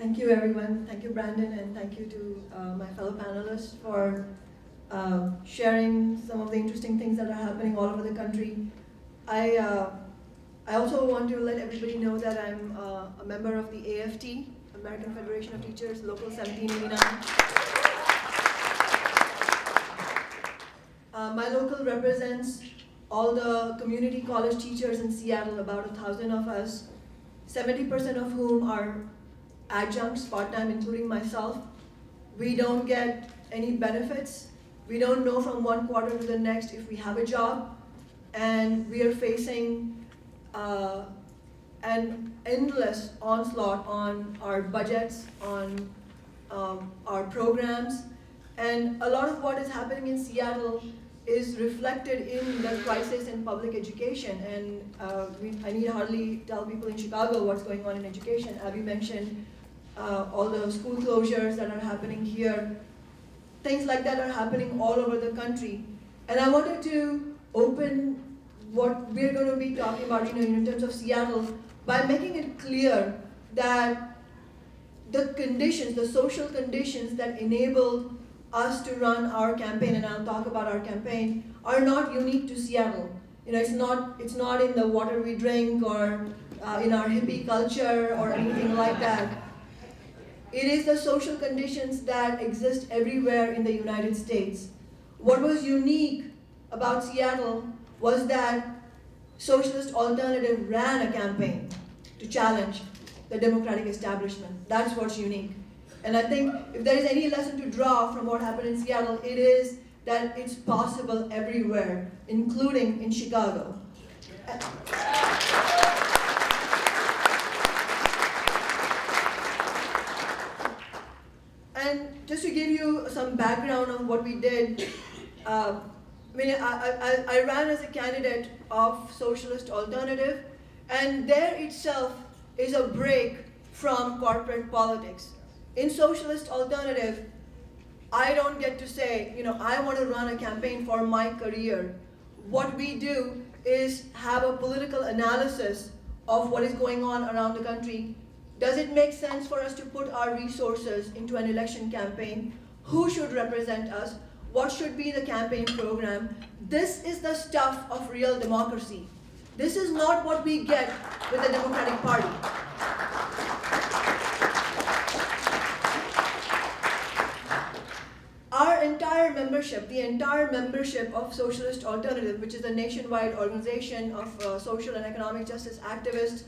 Thank you, everyone. Thank you, Brandon, and thank you to my fellow panelists for sharing some of the interesting things that are happening all over the country. I also want to let everybody know that I'm a member of the AFT, American Federation of Teachers, Local 1789. My local represents all the community college teachers in Seattle, about 1,000 of us, 70% of whom are adjuncts, part-time, including myself. We don't get any benefits. We don't know from one quarter to the next if we have a job. And we are facing an endless onslaught on our budgets, on our programs. And a lot of what is happening in Seattle is reflected in the crisis in public education. And I need hardly tell people in Chicago what's going on in education. Abby mentioned all the school closures that are happening here. Things like that are happening all over the country. And I wanted to open what we're going to be talking about, in terms of Seattle, by making it clear that the conditions, the social conditions that enabled us to run our campaign, and I'll talk about our campaign, are not unique to Seattle. It's not in the water we drink or in our hippie culture or anything like that. It is the social conditions that exist everywhere in the United States. What was unique about Seattle was that Socialist Alternative ran a campaign to challenge the Democratic establishment. That's what's unique. And I think if there is any lesson to draw from what happened in Seattle, it is that it's possible everywhere, including in Chicago. And just to give you some background on what we did, I ran as a candidate of Socialist Alternative, and there itself is a break from corporate politics. In Socialist Alternative, I don't get to say, I want to run a campaign for my career. What we do is have a political analysis of what is going on around the country. Does it make sense for us to put our resources into an election campaign? Who should represent us? What should be the campaign program? This is the stuff of real democracy. This is not what we get with the Democratic Party. Our entire membership, the entire membership of Socialist Alternative, which is a nationwide organization of social and economic justice activists,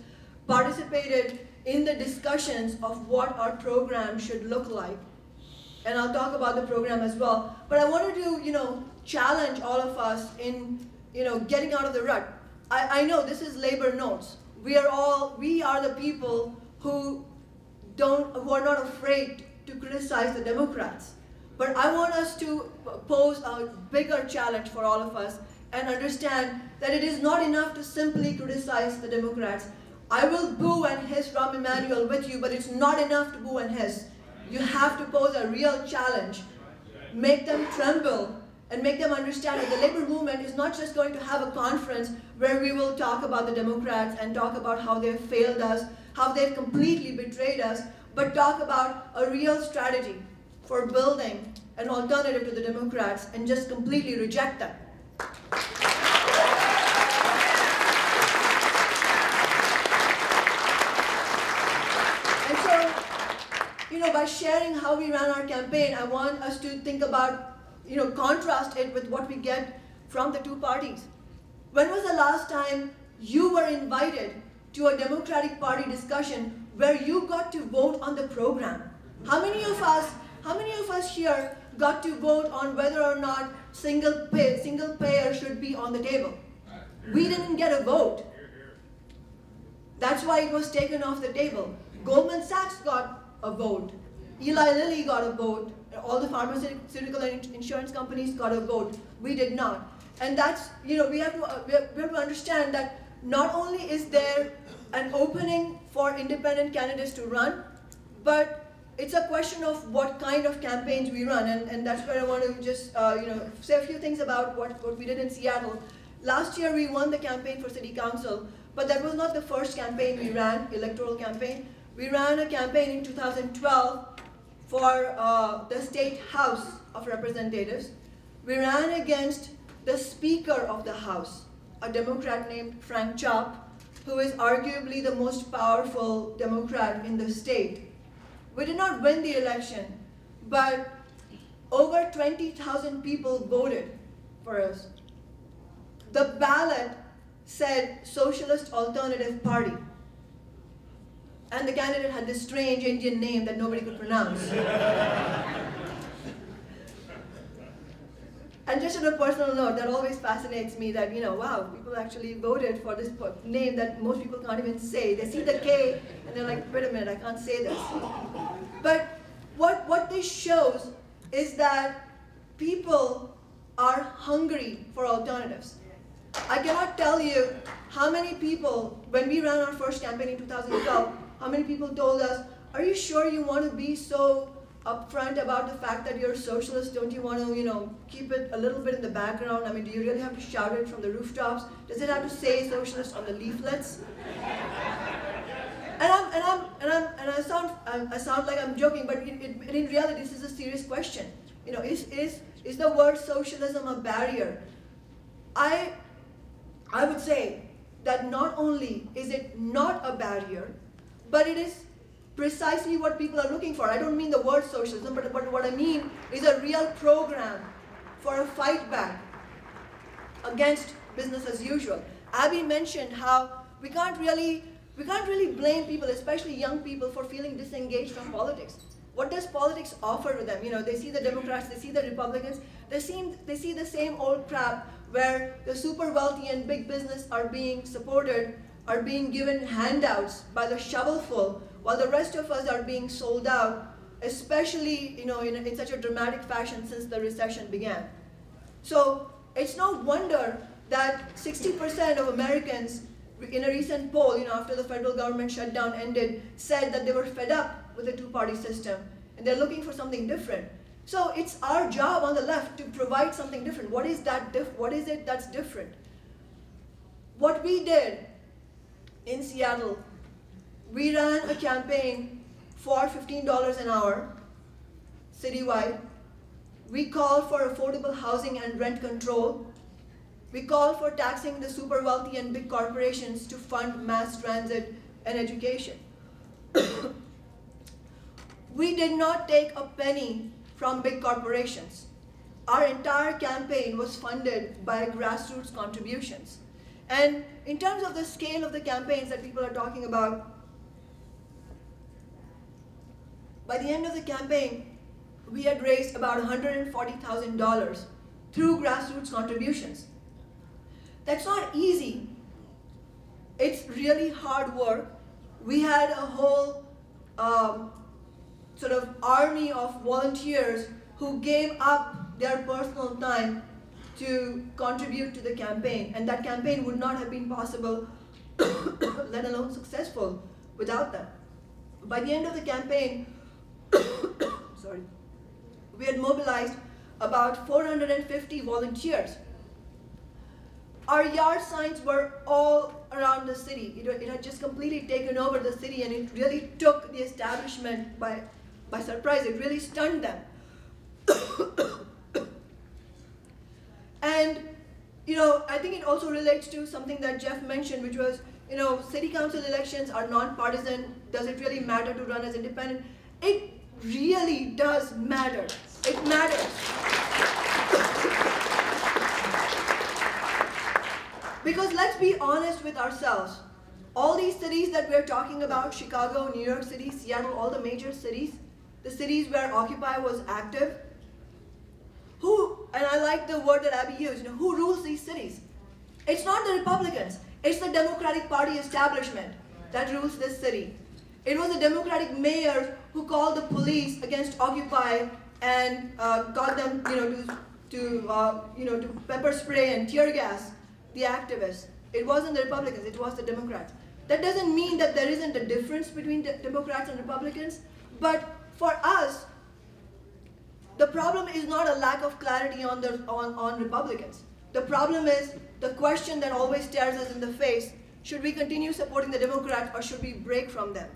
participated in the discussions of what our program should look like. And I'll talk about the program as well. But I wanted to, challenge all of us in, getting out of the rut. I know this is labor notes. We are the people who are not afraid to criticize the Democrats. But I want us to pose a bigger challenge for all of us and understand that it is not enough to simply criticize the Democrats. I will boo and hiss Rahm Emanuel with you, but it's not enough to boo and hiss. You have to pose a real challenge, make them tremble, and make them understand that the labor movement is not just going to have a conference where we will talk about the Democrats and talk about how they've failed us, how they've completely betrayed us, but talk about a real strategy for building an alternative to the Democrats and just completely reject them. And so, by sharing how we ran our campaign, I want us to think about, contrast it with what we get from the two parties. When was the last time you were invited to a Democratic Party discussion where you got to vote on the program? How many of us here got to vote on whether or not single payer should be on the table? We didn't get a vote. That's why it was taken off the table. Goldman Sachs got a vote. Eli Lilly got a vote. All the pharmaceutical and insurance companies got a vote. We did not. And that's, we have to understand that not only is there an opening for independent candidates to run, but it's a question of what kind of campaigns we run, and that's where I want to just say a few things about what we did in Seattle. Last year we won the campaign for city council, but that was not the first campaign we ran, electoral campaign. We ran a campaign in 2012 for the State House of Representatives. We ran against the Speaker of the House, a Democrat named Frank Chop, who is arguably the most powerful Democrat in the state. We did not win the election, but over 20,000 people voted for us. The ballot said Socialist Alternative Party. And the candidate had this strange Indian name that nobody could pronounce. And just on a personal note, that always fascinates me that, wow, people actually voted for this name that most people can't even say. They see the K and they're like, wait a minute, I can't say this. But what this shows is that people are hungry for alternatives. I cannot tell you how many people, when we ran our first campaign in 2012, how many people told us, are you sure you want to be so upfront about the fact that you're a socialist? Don't you want to, keep it a little bit in the background? I mean, do you really have to shout it from the rooftops? Does it have to say socialist on the leaflets? And I sound like I'm joking, but in reality, this is a serious question. Is the word socialism a barrier? I would say that not only is it not a barrier, but it is precisely what people are looking for. I don't mean the word socialism, but what I mean is a real program for a fight back against business as usual. Abby mentioned how we can't really blame people, especially young people, for feeling disengaged from politics. What does politics offer to them? They see the Democrats, they see the Republicans, they see the same old crap where the super wealthy and big business are being supported, are being given handouts by the shovelful, while the rest of us are being sold out, especially in such a dramatic fashion since the recession began. So it's no wonder that 60% of Americans in a recent poll, after the federal government shutdown ended, said that they were fed up with the two-party system and they're looking for something different. So it's our job on the left to provide something different. What is that? What is it that's different? What we did in Seattle, we ran a campaign for $15 an hour citywide. We called for affordable housing and rent control. We called for taxing the super wealthy and big corporations to fund mass transit and education. We did not take a penny from big corporations. Our entire campaign was funded by grassroots contributions. And in terms of the scale of the campaigns that people are talking about, by the end of the campaign, we had raised about $140,000 through grassroots contributions. That's not easy. It's really hard work. We had a whole sort of army of volunteers who gave up their personal time to contribute to the campaign, and that campaign would not have been possible, let alone successful, without them. By the end of the campaign, sorry, we had mobilized about 450 volunteers. Our yard signs were all around the city. It had just completely taken over the city, and it really took the establishment by surprise. It really stunned them. And I think it also relates to something that Jeff mentioned, which was, city council elections are non-partisan. Does it really matter to run as independent? It really does matter. It matters. Because let's be honest with ourselves. All these cities that we're talking about, Chicago, New York City, Seattle, all the major cities, the cities where Occupy was active, and I like the word that Abby used, who rules these cities? It's not the Republicans. It's the Democratic Party establishment that rules this city. It was the Democratic mayor who called the police against Occupy and got them, to pepper spray and tear gas the activists. It wasn't the Republicans. It was the Democrats. That doesn't mean that there isn't a difference between Democrats and Republicans, but for us, the problem is not a lack of clarity on Republicans. The problem is the question that always stares us in the face: should we continue supporting the Democrats or should we break from them?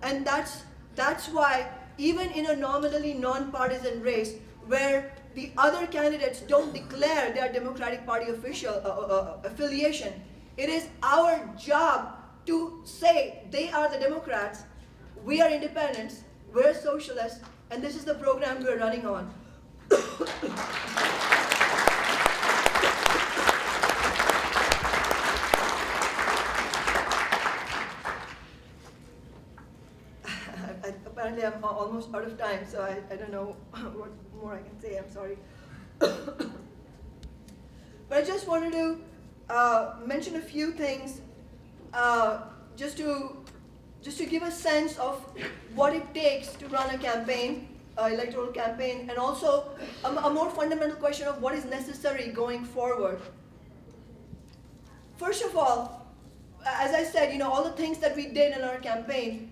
And that's why even in a nominally non-partisan race where the other candidates don't declare their Democratic Party affiliation, it is our job to say they are the Democrats, we are independents, we're socialists, and this is the program we're running on. Apparently I'm almost out of time, so I don't know what more I can say, I'm sorry. But I just wanted to mention a few things just to give a sense of what it takes to run a campaign, electoral campaign, and also a more fundamental question of what is necessary going forward. First of all, as I said, all the things that we did in our campaign,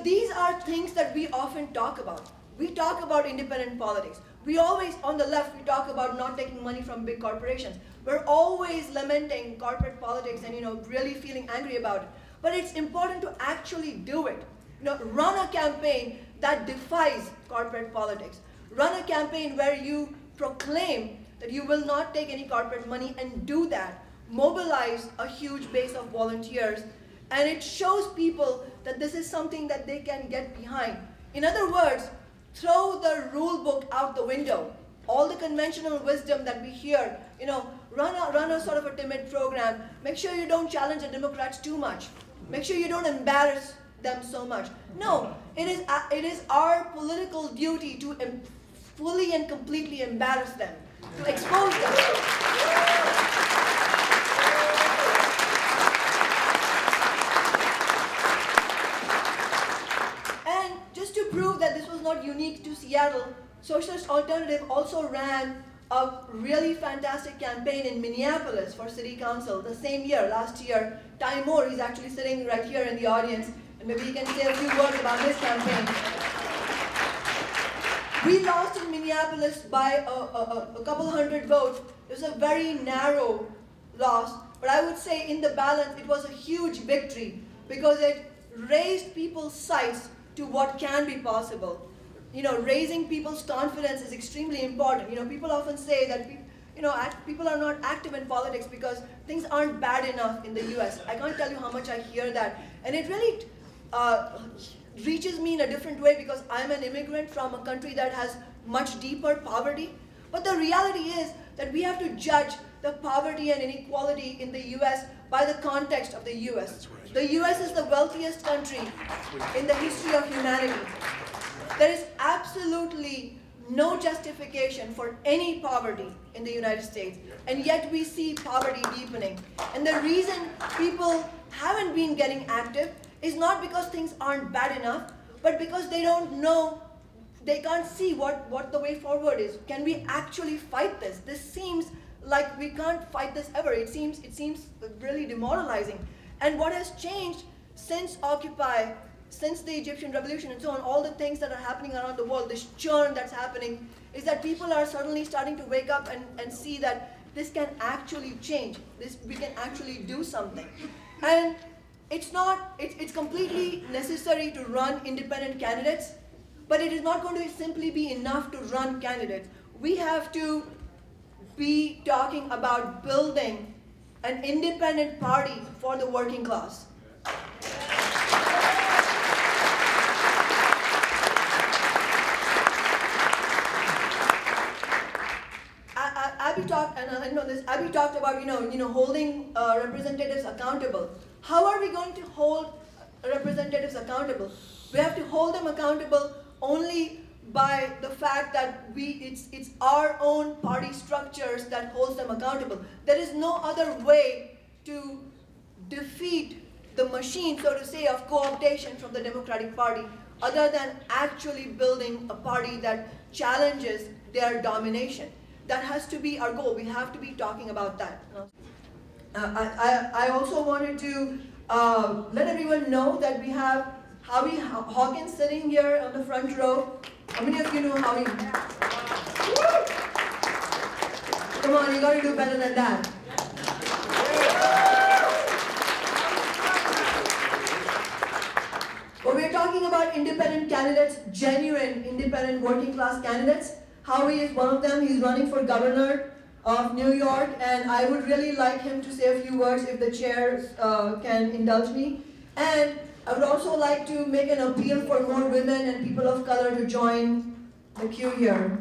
these are things that we often talk about. We talk about independent politics. We always, on the left, we talk about not taking money from big corporations. We're always lamenting corporate politics and really feeling angry about it. But it's important to actually do it. Run a campaign that defies corporate politics. Run a campaign where you proclaim that you will not take any corporate money, and do that. Mobilize a huge base of volunteers, and it shows people that this is something that they can get behind. In other words, throw the rule book out the window. All the conventional wisdom that we hear, run a sort of a timid program. Make sure you don't challenge the Democrats too much. Make sure you don't embarrass them so much. No, it is our political duty to fully and completely embarrass them, to expose them. Prove that this was not unique to Seattle, Socialist Alternative also ran a really fantastic campaign in Minneapolis for City Council the same year, last year. Ty Moore, he's actually sitting right here in the audience, and maybe he can say a few words about his campaign. We lost in Minneapolis by a couple hundred votes. It was a very narrow loss, but I would say in the balance it was a huge victory because it raised people's sights to what can be possible. Raising people's confidence is extremely important. People often say that people are not active in politics because things aren't bad enough in the US. I can't tell you how much I hear that. And it really reaches me in a different way because I'm an immigrant from a country that has much deeper poverty. But the reality is that we have to judge the poverty and inequality in the US by the context of the US. The US is the wealthiest country in the history of humanity. There is absolutely no justification for any poverty in the United States, and yet we see poverty deepening. And the reason people haven't been getting active is not because things aren't bad enough, but because they don't know, they can't see what the way forward is. Can we actually fight this? This seems like we can't fight this ever. It seems really demoralizing. And what has changed since Occupy, since the Egyptian Revolution and so on, all the things that are happening around the world, this churn that's happening, is that people are suddenly starting to wake up and see that this can actually change. We can actually do something. And it's completely necessary to run independent candidates, but it is not going to simply be enough to run candidates. We have to be talking about building an independent party for the working class. Abby talked about holding representatives accountable. How are we going to hold representatives accountable? We have to hold them accountable only by the fact that it's our own party structures that holds them accountable. There is no other way to defeat the machine, so to say, of co-optation from the Democratic Party other than actually building a party that challenges their domination. That has to be our goal. We have to be talking about that. I also wanted to let everyone know that we have Howie Hawkins sitting here on the front row. How many of you know Howie? Come on, you got to do better than that. candidates, genuine, independent, working class candidates. Howie is one of them. He's running for governor of New York, and I would really like him to say a few words if the chair can indulge me. And I would also like to make an appeal for more women and people of color to join the queue here.